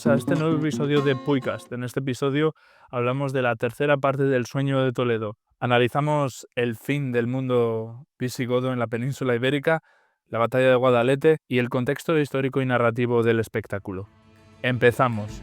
bienvenidos a este nuevo episodio de Puicast. En este episodio hablamos de la tercera parte del Sueño de Toledo. Analizamos el fin del mundo visigodo en la península ibérica, la batalla de Guadalete y el contexto histórico y narrativo del espectáculo. ¡Empezamos!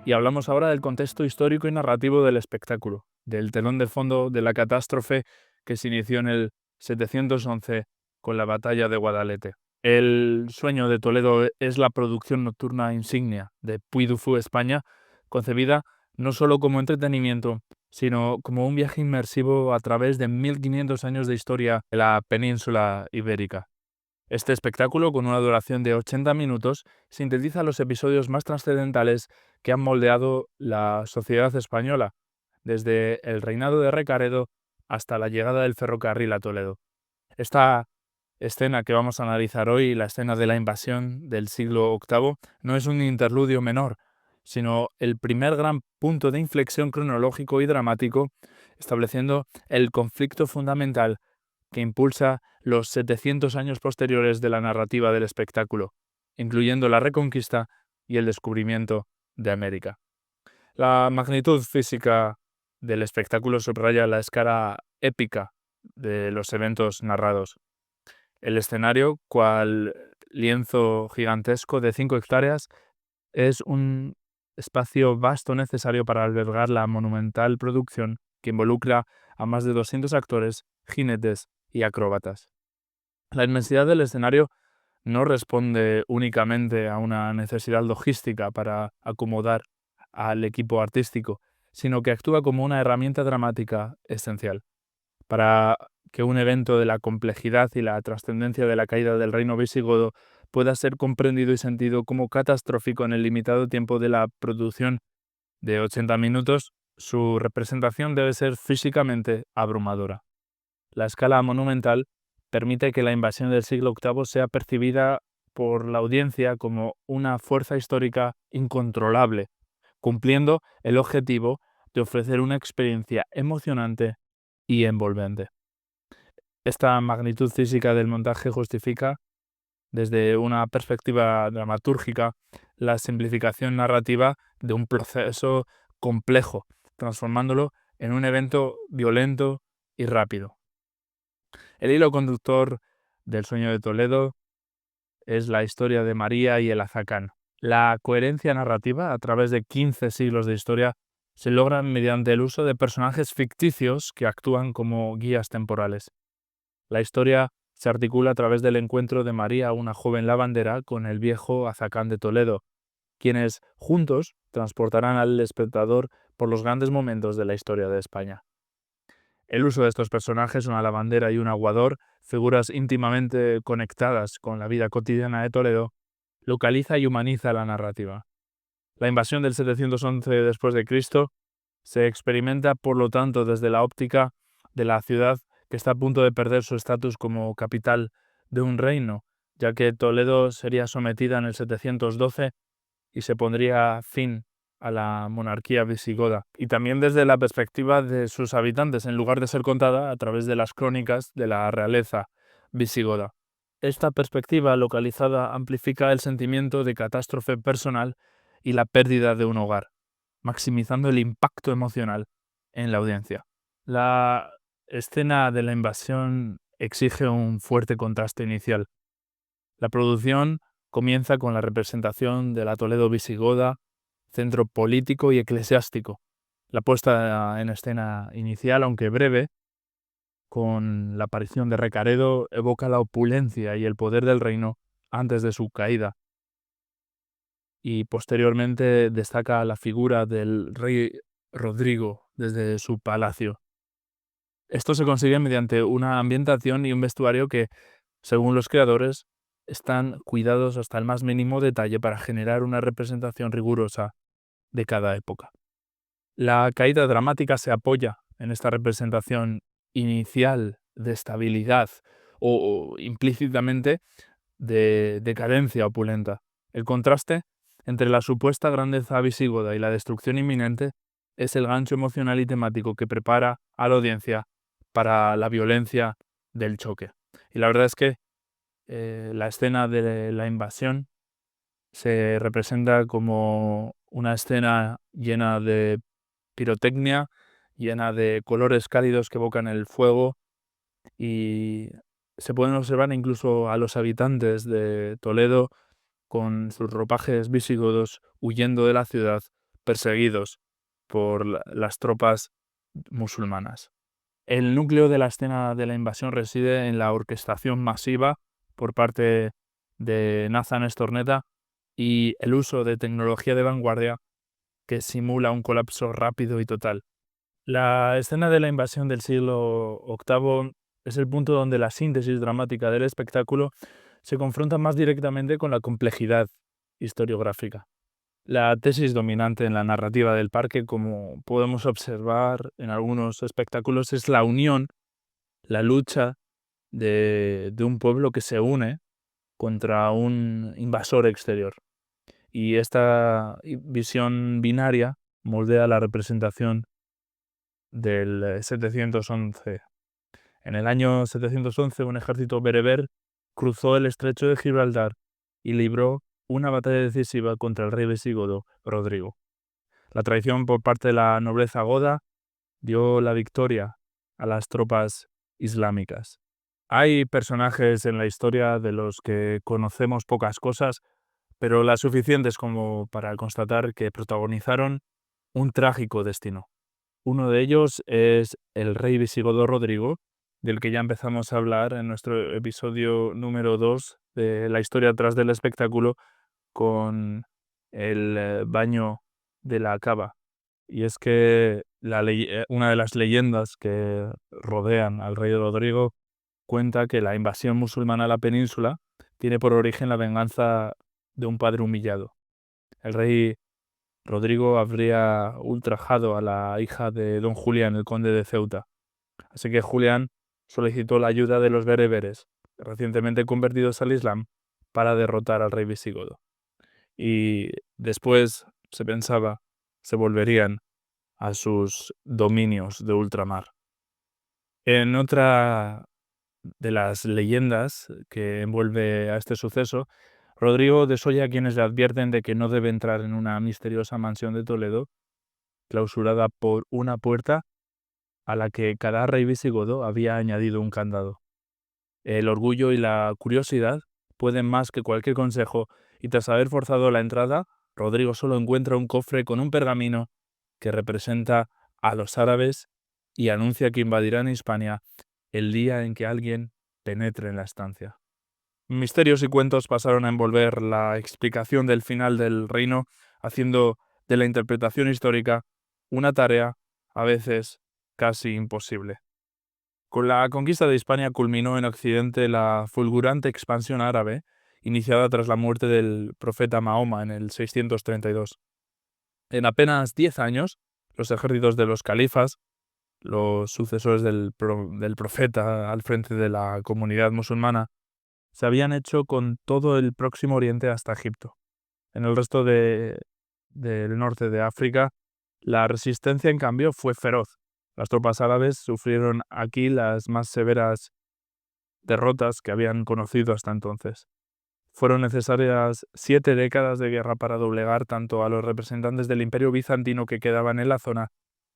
Y hablamos ahora del contexto histórico y narrativo del espectáculo, del telón de fondo de la catástrofe que se inició en el 711 con la batalla de Guadalete. El Sueño de Toledo es la producción nocturna insignia de Puy du Fou, España, concebida no solo como entretenimiento, sino como un viaje inmersivo a través de 1500 años de historia de la península ibérica. Este espectáculo, con una duración de 80 minutos, sintetiza los episodios más trascendentales que han moldeado la sociedad española, desde el reinado de Recaredo hasta la llegada del ferrocarril a Toledo. Esta escena que vamos a analizar hoy, la escena de la invasión del siglo VIII, no es un interludio menor, sino el primer gran punto de inflexión cronológico y dramático, estableciendo el conflicto fundamental que impulsa los 700 años posteriores de la narrativa del espectáculo, incluyendo la reconquista y el descubrimiento de América. La magnitud física del espectáculo subraya la escala épica de los eventos narrados. El escenario, cual lienzo gigantesco de 5 hectáreas, es un espacio vasto necesario para albergar la monumental producción que involucra a más de 200 actores, jinetes y acróbatas. La inmensidad del escenario no responde únicamente a una necesidad logística para acomodar al equipo artístico, sino que actúa como una herramienta dramática esencial. Para que un evento de la complejidad y la trascendencia de la caída del reino visigodo pueda ser comprendido y sentido como catastrófico en el limitado tiempo de la producción de 80 minutos, su representación debe ser físicamente abrumadora. La escala monumental permite que la invasión del siglo VIII sea percibida por la audiencia como una fuerza histórica incontrolable, cumpliendo el objetivo de ofrecer una experiencia emocionante y envolvente. Esta magnitud física del montaje justifica, desde una perspectiva dramatúrgica, la simplificación narrativa de un proceso complejo, transformándolo en un evento violento y rápido. El hilo conductor del Sueño de Toledo es la historia de María y el azacán. La coherencia narrativa, a través de 15 siglos de historia, se logra mediante el uso de personajes ficticios que actúan como guías temporales. La historia se articula a través del encuentro de María, una joven lavandera, con el viejo azacán de Toledo, quienes juntos transportarán al espectador por los grandes momentos de la historia de España. El uso de estos personajes, una lavandera y un aguador, figuras íntimamente conectadas con la vida cotidiana de Toledo, localiza y humaniza la narrativa. La invasión del 711 después de Cristo se experimenta, por lo tanto, desde la óptica de la ciudad que está a punto de perder su estatus como capital de un reino, ya que Toledo sería sometida en el 712 y se pondría fin a la monarquía visigoda, y también desde la perspectiva de sus habitantes, en lugar de ser contada a través de las crónicas de la realeza visigoda. Esta perspectiva localizada amplifica el sentimiento de catástrofe personal y la pérdida de un hogar, maximizando el impacto emocional en la audiencia. La escena de la invasión exige un fuerte contraste inicial. La producción comienza con la representación de la Toledo visigoda, centro político y eclesiástico. La puesta en escena inicial, aunque breve, con la aparición de Recaredo, evoca la opulencia y el poder del reino antes de su caída. Y posteriormente destaca la figura del rey Rodrigo desde su palacio. Esto se consigue mediante una ambientación y un vestuario que, según los creadores, están cuidados hasta el más mínimo detalle para generar una representación rigurosa de cada época. La caída dramática se apoya en esta representación inicial de estabilidad, o implícitamente de decadencia opulenta. El contraste entre la supuesta grandeza visigoda y la destrucción inminente es el gancho emocional y temático que prepara a la audiencia para la violencia del choque. Y la verdad es que la escena de la invasión se representa como una escena llena de pirotecnia, llena de colores cálidos que evocan el fuego, y se pueden observar incluso a los habitantes de Toledo con sus ropajes visigodos huyendo de la ciudad, perseguidos por las tropas musulmanas. El núcleo de la escena de la invasión reside en la orquestación masiva por parte de Nathan Stornetta y el uso de tecnología de vanguardia que simula un colapso rápido y total. La escena de la invasión del siglo VIII es el punto donde la síntesis dramática del espectáculo se confronta más directamente con la complejidad historiográfica. La tesis dominante en la narrativa del parque, como podemos observar en algunos espectáculos, es la unión, la lucha de un pueblo que se une contra un invasor exterior. Y esta visión binaria moldea la representación del 711. En el año 711, un ejército bereber cruzó el estrecho de Gibraltar y libró una batalla decisiva contra el rey visigodo Rodrigo. La traición por parte de la nobleza goda dio la victoria a las tropas islámicas. Hay personajes en la historia de los que conocemos pocas cosas, pero las suficientes como para constatar que protagonizaron un trágico destino. Uno de ellos es el rey visigodo Rodrigo, del que ya empezamos a hablar en nuestro episodio número 2 de la historia atrás del espectáculo, con el baño de la cava. Y es que una de las leyendas que rodean al rey Rodrigo cuenta que la invasión musulmana a la península tiene por origen la venganza de un padre humillado. El rey Rodrigo habría ultrajado a la hija de don Julián, el conde de Ceuta. Así que Julián solicitó la ayuda de los bereberes, recientemente convertidos al Islam, para derrotar al rey visigodo. Y después, se pensaba, se volverían a sus dominios de ultramar. En otra de las leyendas que envuelve a este suceso, Rodrigo desoye a quienes le advierten de que no debe entrar en una misteriosa mansión de Toledo, clausurada por una puerta a la que cada rey visigodo había añadido un candado. El orgullo y la curiosidad pueden más que cualquier consejo, y tras haber forzado la entrada, Rodrigo solo encuentra un cofre con un pergamino que representa a los árabes y anuncia que invadirán Hispania el día en que alguien penetre en la estancia. Misterios y cuentos pasaron a envolver la explicación del final del reino, haciendo de la interpretación histórica una tarea a veces casi imposible. Con la conquista de Hispania culminó en Occidente la fulgurante expansión árabe, iniciada tras la muerte del profeta Mahoma en el 632. En apenas 10 años, los ejércitos de los califas, los sucesores del profeta al frente de la comunidad musulmana, se habían hecho con todo el Próximo Oriente hasta Egipto. En el resto del norte de África, la resistencia, en cambio, fue feroz. Las tropas árabes sufrieron aquí las más severas derrotas que habían conocido hasta entonces. Fueron necesarias 7 décadas de guerra para doblegar tanto a los representantes del Imperio bizantino que quedaban en la zona,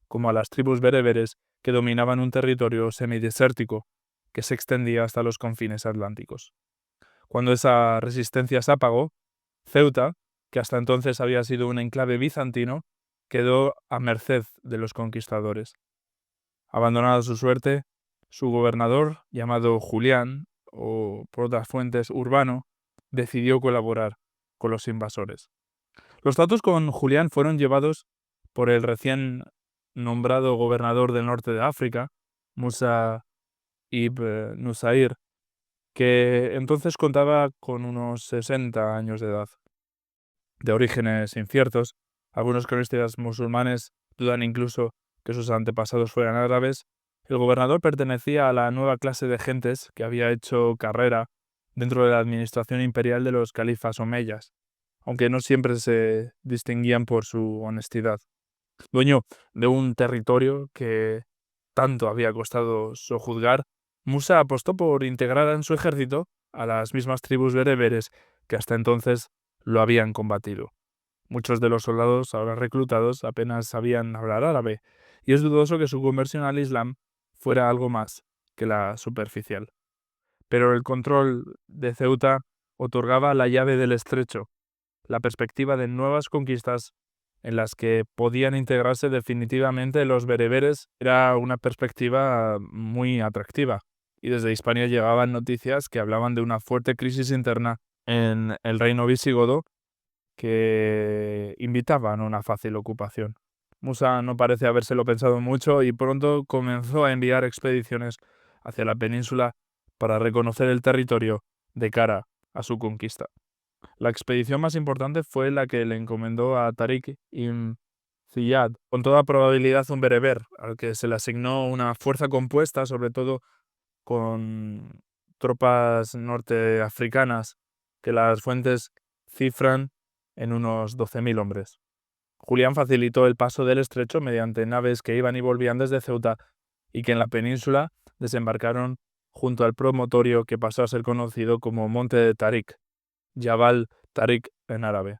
como a las tribus bereberes que dominaban un territorio semidesértico que se extendía hasta los confines atlánticos. Cuando esa resistencia se apagó, Ceuta, que hasta entonces había sido un enclave bizantino, quedó a merced de los conquistadores. Abandonada su suerte, su gobernador, llamado Julián, o por otras fuentes Urbano, decidió colaborar con los invasores. Los tratos con Julián fueron llevados por el recién nombrado gobernador del norte de África, Musa ibn Nusair, que entonces contaba con unos 60 años de edad. De orígenes inciertos, algunos cronistas musulmanes dudan incluso que sus antepasados fueran árabes, El gobernador pertenecía a la nueva clase de gentes que había hecho carrera dentro de la administración imperial de los califas omeyas, aunque no siempre se distinguían por su honestidad. Dueño de un territorio que tanto había costado sojuzgar, Musa apostó por integrar en su ejército a las mismas tribus bereberes que hasta entonces lo habían combatido. Muchos de los soldados ahora reclutados apenas sabían hablar árabe, y es dudoso que su conversión al Islam fuera algo más que la superficial. Pero el control de Ceuta otorgaba la llave del estrecho, la perspectiva de nuevas conquistas en las que podían integrarse definitivamente los bereberes. Era una perspectiva muy atractiva, y desde Hispania llegaban noticias que hablaban de una fuerte crisis interna en el reino visigodo que invitaban a una fácil ocupación. Musa no parece habérselo pensado mucho y pronto comenzó a enviar expediciones hacia la península para reconocer el territorio de cara a su conquista. La expedición más importante fue la que le encomendó a Tariq ibn Ziyad, con toda probabilidad un bereber, al que se le asignó una fuerza compuesta, sobre todo con tropas norteafricanas, que las fuentes cifran en unos 12.000 hombres. Julián facilitó el paso del estrecho mediante naves que iban y volvían desde Ceuta y que en la península desembarcaron junto al promontorio que pasó a ser conocido como Monte de Tarik, Jabal Tarik en árabe,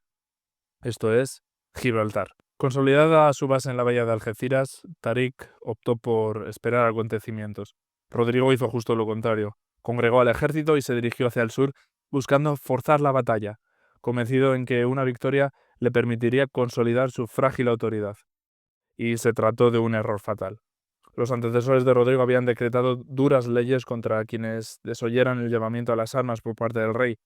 esto es, Gibraltar. Consolidada su base en la bahía de Algeciras, Tarik optó por esperar acontecimientos. Rodrigo hizo justo lo contrario. Congregó al ejército y se dirigió hacia el sur, buscando forzar la batalla, convencido en que una victoria le permitiría consolidar su frágil autoridad. Y se trató de un error fatal. Los antecesores de Rodrigo habían decretado duras leyes contra quienes desoyeran el llamamiento a las armas por parte del rey,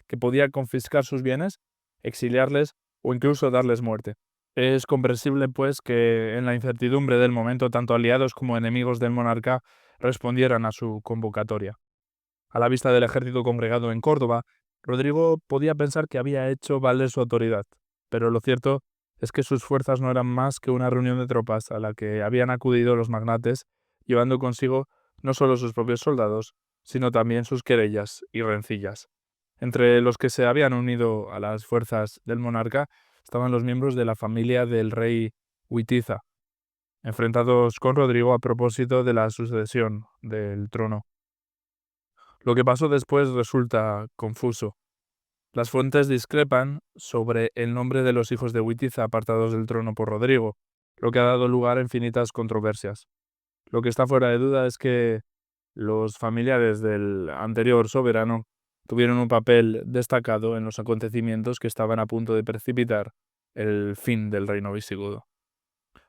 que podía confiscar sus bienes, exiliarles o incluso darles muerte. Es comprensible, pues, que en la incertidumbre del momento tanto aliados como enemigos del monarca respondieran a su convocatoria. A la vista del ejército congregado en Córdoba, Rodrigo podía pensar que había hecho valer su autoridad, pero lo cierto es que sus fuerzas no eran más que una reunión de tropas a la que habían acudido los magnates, llevando consigo no solo sus propios soldados, sino también sus querellas y rencillas. Entre los que se habían unido a las fuerzas del monarca estaban los miembros de la familia del rey Witiza, enfrentados con Rodrigo a propósito de la sucesión del trono. Lo que pasó después resulta confuso. Las fuentes discrepan sobre el nombre de los hijos de Witiza apartados del trono por Rodrigo, lo que ha dado lugar a infinitas controversias. Lo que está fuera de duda es que los familiares del anterior soberano tuvieron un papel destacado en los acontecimientos que estaban a punto de precipitar el fin del reino visigodo.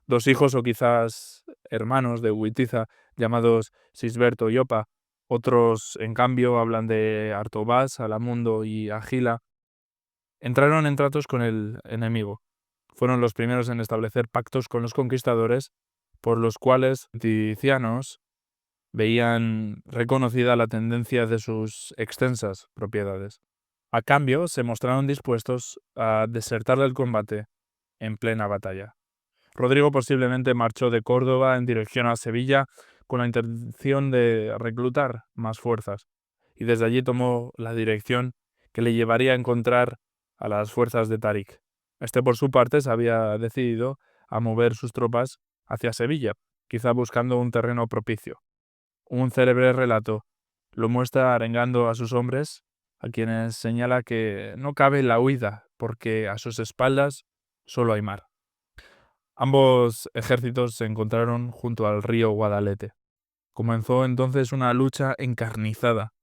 Dos hijos o quizás hermanos de Witiza, llamados Sisberto y Opa, otros, en cambio, hablan de Artobás, Alamundo y Agila, entraron en tratos con el enemigo. Fueron los primeros en establecer pactos con los conquistadores, por los cuales los ticianos veían reconocida la tendencia de sus extensas propiedades. A cambio, se mostraron dispuestos a desertar del combate en plena batalla. Rodrigo posiblemente marchó de Córdoba en dirección a Sevilla con la intención de reclutar más fuerzas, y desde allí tomó la dirección que le llevaría a encontrar a las fuerzas de Tarik. Este, por su parte, se había decidido a mover sus tropas hacia Sevilla, quizá buscando un terreno propicio. Un célebre relato lo muestra arengando a sus hombres, a quienes señala que no cabe la huida, porque a sus espaldas solo hay mar. Ambos ejércitos se encontraron junto al río Guadalete. Comenzó entonces una lucha encarnizada,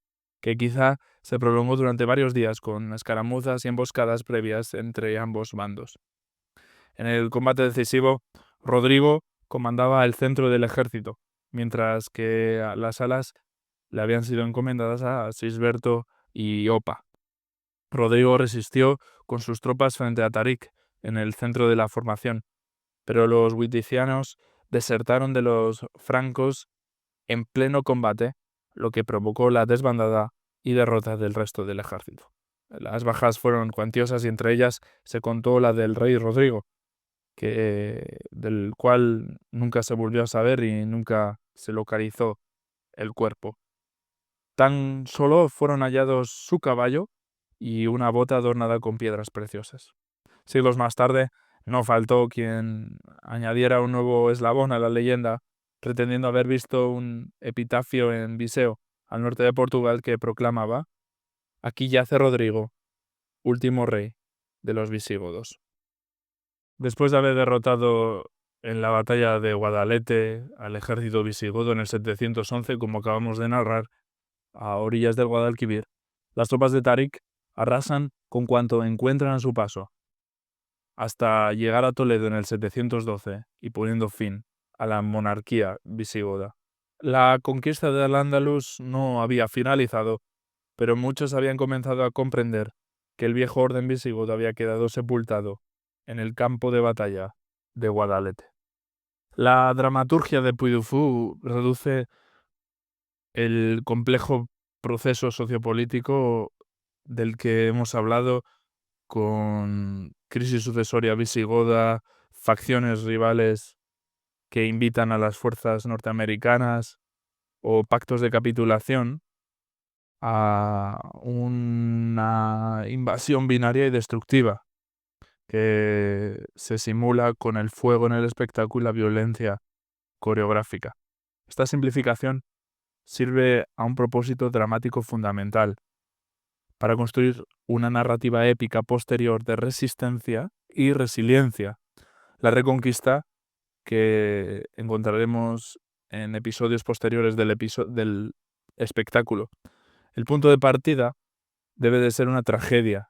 que quizá se prolongó durante varios días con escaramuzas y emboscadas previas entre ambos bandos. En el combate decisivo, Rodrigo comandaba el centro del ejército, mientras que las alas le habían sido encomendadas a Sisberto y Opa. Rodrigo resistió con sus tropas frente a Tarik, en el centro de la formación, pero los witicianos desertaron de los francos en pleno combate, lo que provocó la desbandada y derrota del resto del ejército. Las bajas fueron cuantiosas y entre ellas se contó la del rey Rodrigo, del cual nunca se volvió a saber y nunca se localizó el cuerpo. Tan solo fueron hallados su caballo y una bota adornada con piedras preciosas. Siglos más tarde, no faltó quien añadiera un nuevo eslabón a la leyenda, pretendiendo haber visto un epitafio en Viseu, al norte de Portugal, que proclamaba: «Aquí yace Rodrigo, último rey de los visigodos». Después de haber derrotado en la batalla de Guadalete al ejército visigodo en el 711, como acabamos de narrar, a orillas del Guadalquivir, las tropas de Tarik arrasan con cuanto encuentran a su paso, hasta llegar a Toledo en el 712 y poniendo fin a la monarquía visigoda. La conquista de Al-Ándalus no había finalizado, pero muchos habían comenzado a comprender que el viejo orden visigodo había quedado sepultado en el campo de batalla de Guadalete. La dramaturgia de Puy du Fou reduce el complejo proceso sociopolítico del que hemos hablado, con crisis sucesoria visigoda, facciones rivales que invitan a las fuerzas norteamericanas o pactos de capitulación, a una invasión binaria y destructiva que se simula con el fuego en el espectáculo y la violencia coreográfica. Esta simplificación sirve a un propósito dramático fundamental: para construir una narrativa épica posterior de resistencia y resiliencia. La reconquista, que encontraremos en episodios posteriores del espectáculo. El punto de partida debe de ser una tragedia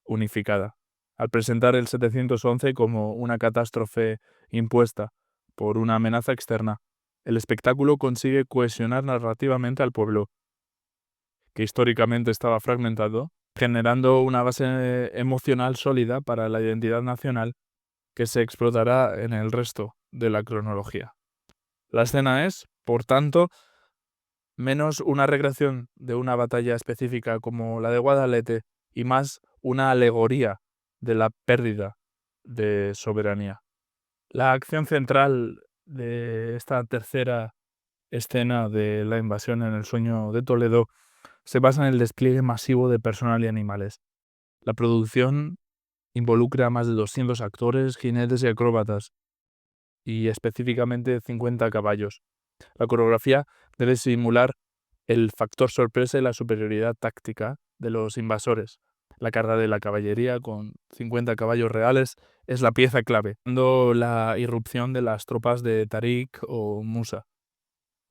unificada. Al presentar el 711 como una catástrofe impuesta por una amenaza externa, el espectáculo consigue cohesionar narrativamente al pueblo, que históricamente estaba fragmentado, generando una base emocional sólida para la identidad nacional que se explotará en el resto de la cronología. La escena es, por tanto, menos una recreación de una batalla específica como la de Guadalete y más una alegoría de la pérdida de soberanía. La acción central de esta tercera escena de la invasión en el sueño de Toledo se basa en el despliegue masivo de personal y animales. La producción involucra a más de 200 actores, jinetes y acróbatas, y específicamente 50 caballos. La coreografía debe simular el factor sorpresa y la superioridad táctica de los invasores. La carga de la caballería, con 50 caballos reales, es la pieza clave, dando la irrupción de las tropas de Tarik o Musa.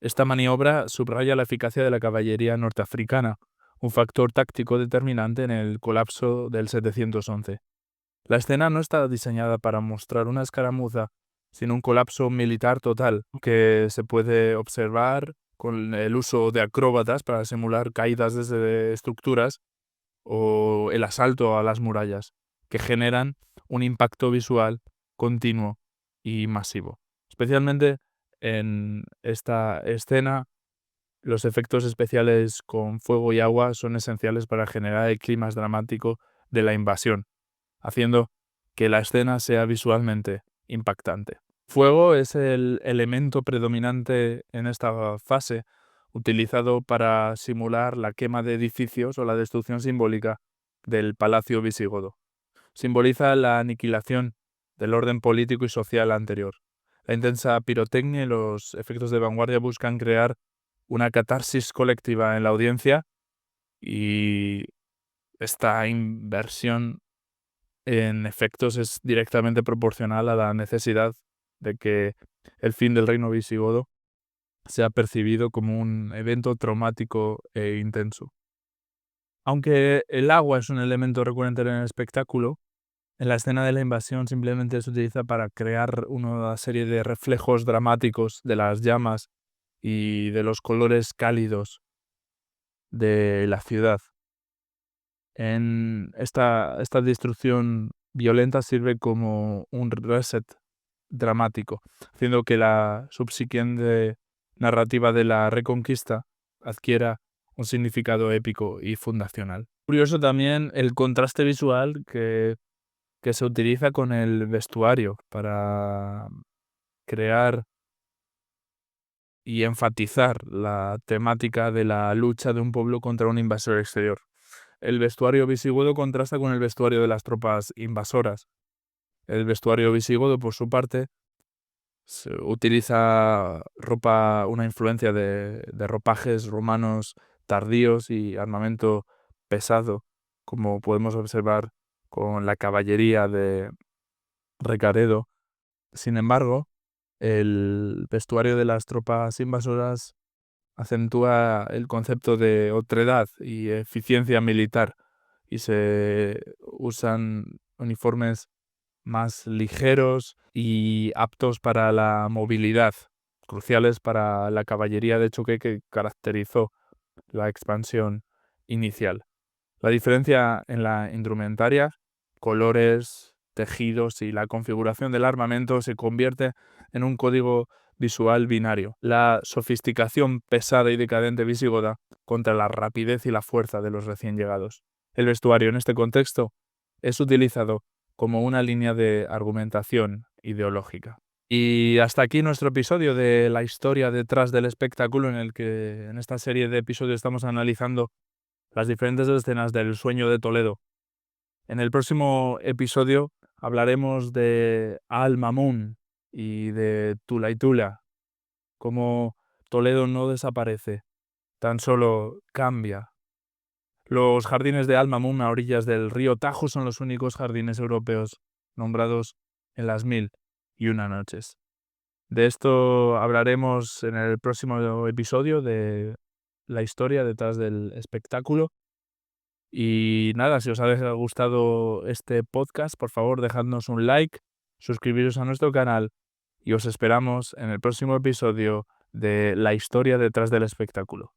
Esta maniobra subraya la eficacia de la caballería norteafricana, un factor táctico determinante en el colapso del 711. La escena no está diseñada para mostrar una escaramuza, sino un colapso militar total, que se puede observar con el uso de acróbatas para simular caídas desde estructuras o el asalto a las murallas, que generan un impacto visual continuo y masivo. Especialmente en esta escena, los efectos especiales con fuego y agua son esenciales para generar el clima dramático de la invasión, haciendo que la escena sea visualmente impactante. Fuego es el elemento predominante en esta fase, utilizado para simular la quema de edificios o la destrucción simbólica del palacio visigodo. Simboliza la aniquilación del orden político y social anterior. La intensa pirotecnia y los efectos de vanguardia buscan crear una catarsis colectiva en la audiencia, y esta inversión en efectos es directamente proporcional a la necesidad de que el fin del reino visigodo sea percibido como un evento traumático e intenso. Aunque el agua es un elemento recurrente en el espectáculo, en la escena de la invasión simplemente se utiliza para crear una serie de reflejos dramáticos de las llamas y de los colores cálidos de la ciudad. Esta destrucción violenta sirve como un reset dramático, haciendo que la subsiguiente narrativa de la Reconquista adquiera un significado épico y fundacional. Curioso también el contraste visual que se utiliza con el vestuario para crear y enfatizar la temática de la lucha de un pueblo contra un invasor exterior. El vestuario visigodo contrasta con el vestuario de las tropas invasoras. El vestuario visigodo, por su parte, utiliza una influencia de ropajes romanos tardíos y armamento pesado, como podemos observar con la caballería de Recaredo. Sin embargo, el vestuario de las tropas invasoras acentúa el concepto de otredad y eficiencia militar, y se usan uniformes más ligeros y aptos para la movilidad, cruciales para la caballería de choque que caracterizó la expansión inicial. La diferencia en la indumentaria, colores, tejidos y la configuración del armamento se convierte en un código visual binario. La sofisticación pesada y decadente visigoda contra la rapidez y la fuerza de los recién llegados. El vestuario en este contexto es utilizado como una línea de argumentación ideológica. Y hasta aquí nuestro episodio de la historia detrás del espectáculo, en el que en esta serie de episodios estamos analizando las diferentes escenas del Sueño de Toledo. En el próximo episodio hablaremos de Al-Mamun y de Tula y Tula, cómo Toledo no desaparece, tan solo cambia. Los jardines de Al-Mamun a orillas del río Tajo son los únicos jardines europeos nombrados en las 1001 noches. De esto hablaremos en el próximo episodio de la historia detrás del espectáculo. Y nada, si os ha gustado este podcast, por favor, dejadnos un like, suscribiros a nuestro canal y os esperamos en el próximo episodio de La historia detrás del espectáculo.